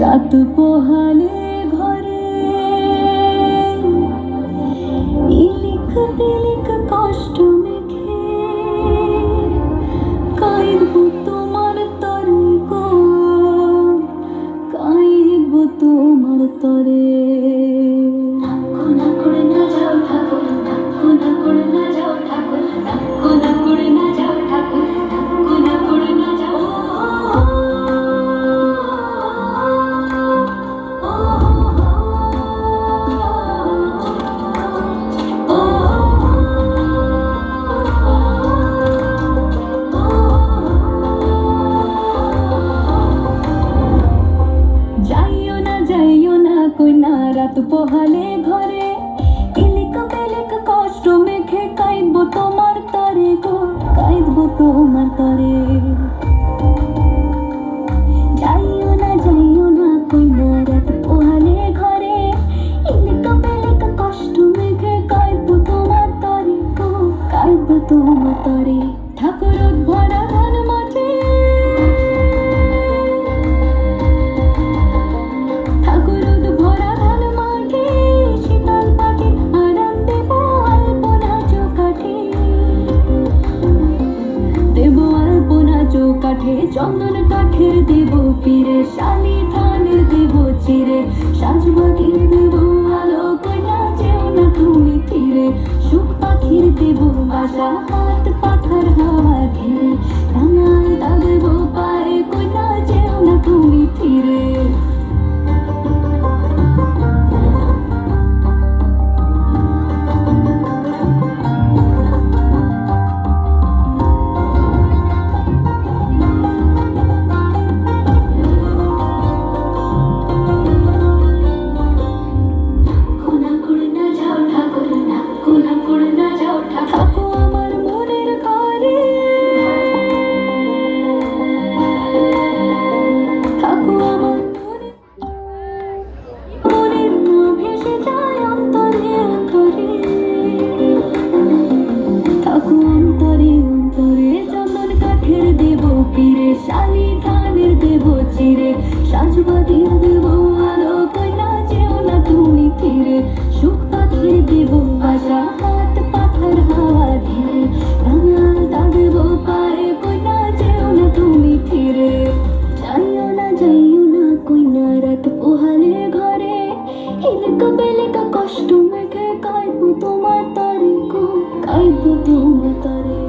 রাত পোহালে ঘরে ইলিক বিলিক কষ্ট মেখে কাইব তোমার তরে গো, কাইব তোমার তরে। যাইও না কইনা রাত পোহালে ঘরে ইলিক বিলিক কষ্ট মেখে কাইব তোমার তরে গো, কাইব তোমার তরে। যাইও না কইনা রাত পোহালে ঘরে ইলিক বিলিক কষ্ট মেখে কাইব তোমার তরে গো, কাইব তোমার তরে। ঠাকুর ভরা ধান মাঠে কাঠে চন্দন কাঠের দেব পীরে, শালি ধানের দেব চিরে, সাজবাতির দেব আলো কইনা যেও না তুমি ফিরে। সুখ পাখির দেব বাসা হাত পাখার হাওয়া ধীরে, রাঙাল তা দেব পায়ে কইনা যেও না তুমি ফিরে। থাকো আমার মনের ঘরে, থাকো আমার মনের ভেসে যায় অন্তরে অন্তরে, থাকো অন্তরে অন্তরে। চন্দন কাঠের দেব পীরে, শালি ধানের দেব চিরে, সাজবাতির দেব আলো কইনা যেও না তুমি ফিরে। সুখ পাখির দেব বাসা হাত পাখার হাওয়া ধীরে, রাঙাল তা দেব পায়ে কইনা যেও না তুমি ফিরে। যাইও না কইনা রাত পোহালে ঘরে ইলিক বিলিক কষ্ট মেখে কাইব তোমার তরে গো, কাইব তোমার তরে।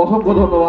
অসংখ্য ধন্যবাদ।